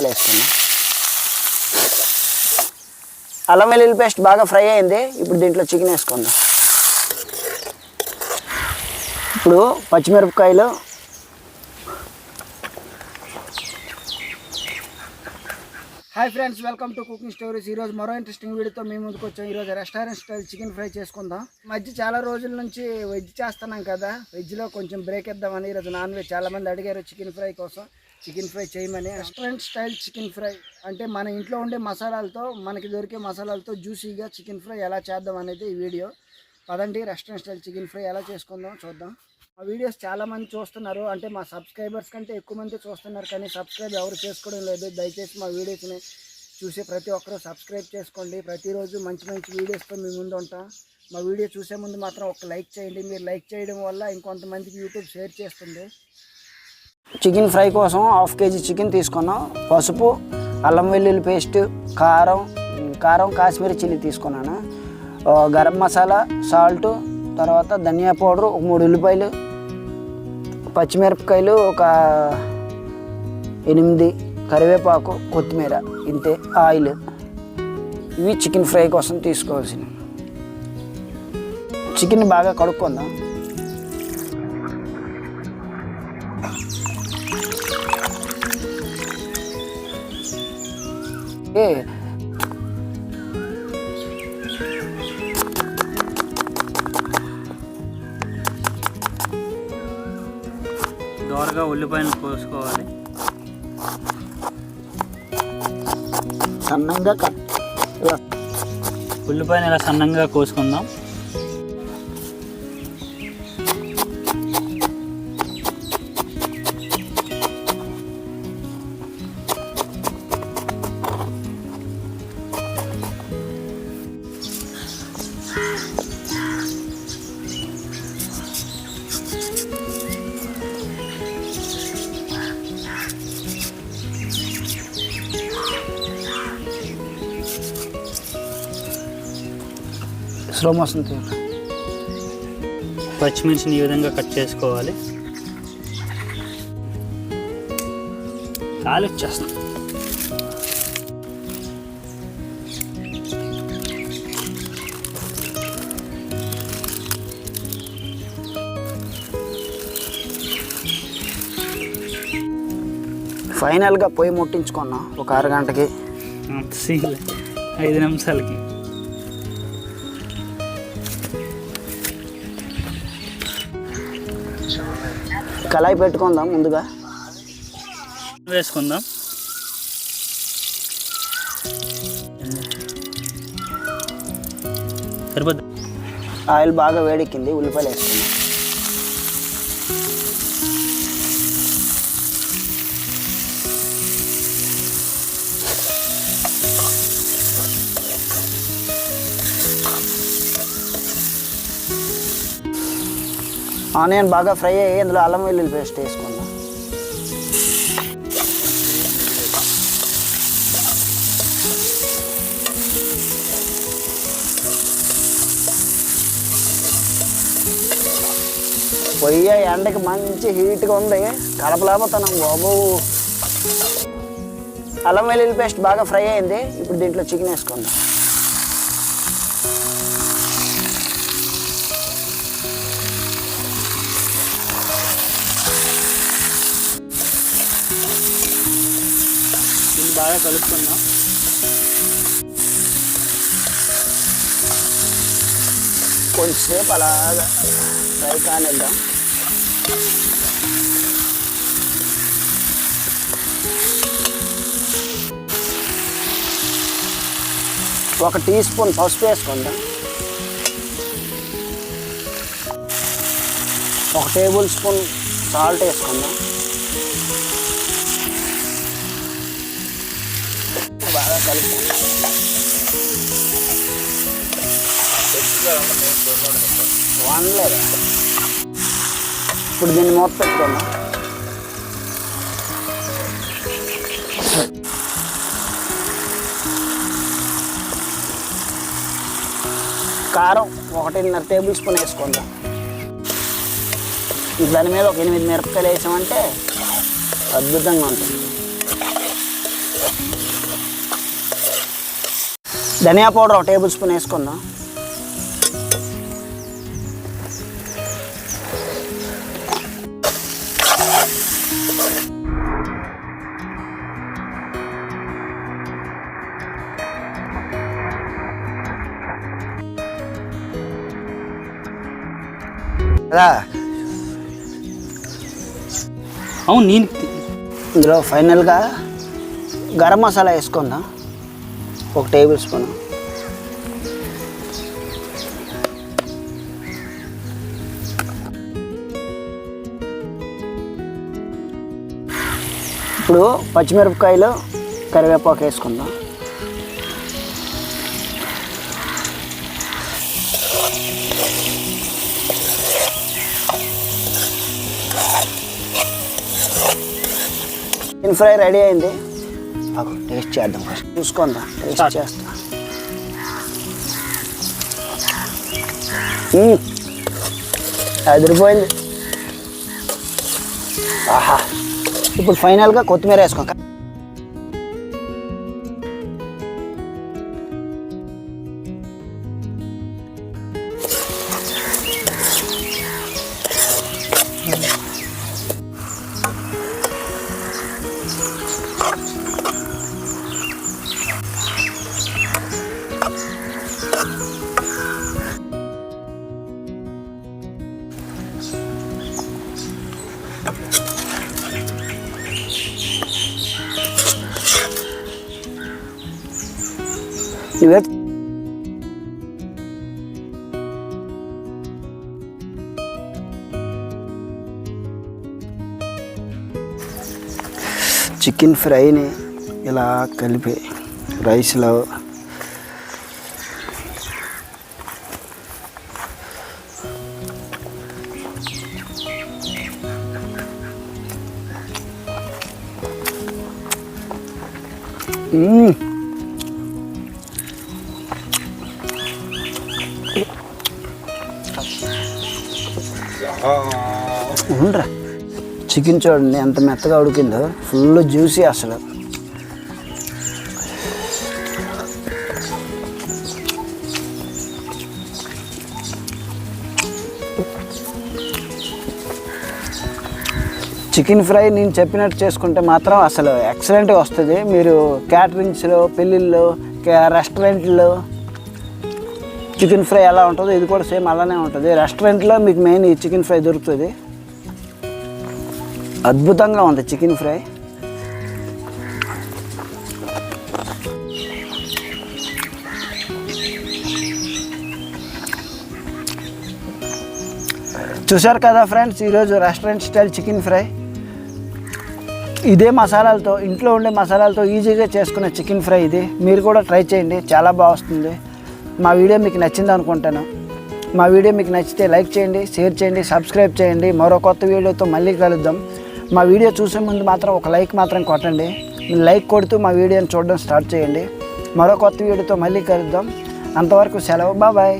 వేసుకున్నాం. అల్లం వెల్లుల్లి పేస్ట్ బాగా ఫ్రై అయింది. ఇప్పుడు దీంట్లో చికెన్ వేసుకుందాం. ఇప్పుడు పచ్చిమిరపకాయలు, hi friends, welcome to cooking stories. ఈరోజు మరో ఇంట్రెస్టింగ్ వీడియోతో మేము ముందుకు వచ్చాం. ఈరోజు రెస్టారెంట్ స్టైల్ చికెన్ ఫ్రై చేసుకుందాం. మధ్య చాలా రోజుల నుంచి వెజ్ చేస్తున్నాం కదా, వెజ్లో కొంచెం బ్రేక్ ఇద్దామని ఈరోజు నాన్ వెజ్ చాలామంది అడిగారు చికెన్ ఫ్రై కోసం, చికెన్ ఫ్రై చేయమని. రెస్టారెంట్ స్టైల్ చికెన్ ఫ్రై అంటే మన ఇంట్లో ఉండే మసాలాలతో, మనకి దొరికే మసాలాలతో జ్యూసీగా చికెన్ ఫ్రై ఎలా చేద్దాం అనేది ఈ వీడియో. పదండి రెస్టారెంట్ స్టైల్ చికెన్ ఫ్రై ఎలా చేసుకుందాం చూద్దాం. మా వీడియోస్ చాలామంది చూస్తున్నారు, అంటే మా సబ్స్క్రైబర్స్ కంటే ఎక్కువ మంది చూస్తున్నారు, కానీ సబ్స్క్రైబ్ ఎవరు చేసుకోవడం లేదు. దయచేసి మా వీడియోస్ని చూసే ప్రతి ఒక్కరూ సబ్స్క్రైబ్ చేసుకోండి. ప్రతిరోజు మంచి మంచి వీడియోస్తో మీ ముందు ఉంటాం. మా వీడియో చూసే ముందు మాత్రం ఒక లైక్ చేయండి. మీరు లైక్ చేయడం వల్ల ఇంకొంతమందికి యూట్యూబ్ షేర్ చేస్తుంది. చికెన్ ఫ్రై కోసం 1/2 kg చికెన్ తీసుకున్నాం. పసుపు, అల్లం వెల్లుల్లి పేస్ట్, కారం కాశ్మీరీ చిల్లీ తీసుకున్నాను. గరం మసాలా, సాల్ట్, తర్వాత ధనియా పౌడరు, 3 ఉల్లిపాయలు, పచ్చిమిరపకాయలు ఒక 8, కరివేపాకు, కొత్తిమీర, ఇంతే. ఆయిల్. ఇవి చికెన్ ఫ్రై కోసం తీసుకోవాల్సినవి. చికెన్ బాగా కడుక్కుందాం. దోరగా ఉల్లిపాయలు కోసుకోవాలి. సన్నంగా ఉల్లిపాయలు ఇలా సన్నంగా కోసుకుందాం. స్లో మోషన్ తీయాలి. పచ్చిమిర్చిని ఈ విధంగా కట్ చేసుకోవాలి. కాలు వచ్చేస్తాం. ఫైనల్గా పొయ్యి ముట్టించుకున్నాం ఒక అరగంటకి, 5 నిమిషాలకి. కళాయి పెట్టుకుందాం. ముందుగా వేసుకుందాం. సరిపోద్ది. ఆయిల్ బాగా వేడెక్కింది. ఉల్లిపాయలు వేసుకుందాం. ఆనియన్ బాగా ఫ్రై అయ్యి ఇందులో అల్లం వెల్లుల్లి పేస్ట్ వేసుకుందాం. పొయ్యి ఎండకి మంచి హీట్గా ఉంది, కలపలేకపోతున్నాం బాబు. అల్లం వెల్లుల్లి పేస్ట్ బాగా ఫ్రై అయింది. ఇప్పుడు దీంట్లో చికెన్ వేసుకుందాం. బాగా కలుపుకుందాం. కొంచెంసేపు అలాగా ఫ్రై కానిద్దాం. ఒక టీ స్పూన్ పసుపు వేసుకుందాం. 1 టేబుల్ స్పూన్ సాల్ట్ వేసుకుందాం. బాగా కలుపుకుందాం. వండలేదు. ఇప్పుడు దీన్ని మూత పెట్టుకుందాం. కారం 1.5 టేబుల్ స్పూన్ వేసుకుందాం. దాని మీద ఒక 8 మిరపకాయలు వేసామంటే అద్భుతంగా ఉంటుంది. ధనియా పౌడర్ 1 టేబుల్ స్పూన్ వేసుకుందాం. అవును నేను ఇందులో ఫైనల్గా గరం మసాలా వేసుకుందాం 1 టేబుల్ స్పూన్. ఇప్పుడు పచ్చిమిరపకాయలు కరివేపాకు వేసుకుందాం. చికెన్ ఫ్రై రెడీ అయింది. టేస్ట్ చేద్దాం, ఫస్ట్ చూసుకుందాం. టేస్ట్ చేస్తా. అదిరిపోయింది. ఆహా. ఇప్పుడు ఫైనల్గా కొత్తిమీర వేసుకో. ఇవే చికెన్ ఫ్రైని ఇలా కలిపి రైస్లో ఉండరా. చికెన్ చూడండి ఎంత మెత్తగా ఉడికిందో, ఫుల్ జ్యూసీ అసలు. చికెన్ ఫ్రై నేను చెప్పినట్టు చేసుకుంటే మాత్రం అసలు ఎక్సలెంట్గా వస్తుంది. మీరు క్యాటరింగ్స్లో, పెళ్ళిళ్ళు, రెస్టారెంట్లో చికెన్ ఫ్రై ఎలా ఉంటుందో ఇది కూడా సేమ్ అలానే ఉంటుంది. రెస్టారెంట్లో మీకు మెయిన్ ఈ చికెన్ ఫ్రై దొరుకుతుంది. అద్భుతంగా ఉంది చికెన్ ఫ్రై. చూశారు కదా ఫ్రెండ్స్, ఈరోజు రెస్టారెంట్ స్టైల్ చికెన్ ఫ్రై. ఇదే మసాలాలతో, ఇంట్లో ఉండే మసాలాలతో ఈజీగా చేసుకునే చికెన్ ఫ్రై ఇది. మీరు కూడా ట్రై చేయండి, చాలా బాగా వస్తుంది. మా వీడియో మీకు నచ్చింది అనుకుంటాను. మా వీడియో మీకు నచ్చితే లైక్ చేయండి, షేర్ చేయండి, సబ్స్క్రైబ్ చేయండి. మరో కొత్త వీడియోతో మళ్ళీ కలుద్దాం. మా వీడియో చూసే ముందు మాత్రం ఒక లైక్ మాత్రం కొట్టండి. లైక్ కొడుతూ మా వీడియోని చూడడం స్టార్ట్ చేయండి. మరో కొత్త వీడియోతో మళ్ళీ కలుద్దాం. అంతవరకు సెలవు. బాయ్.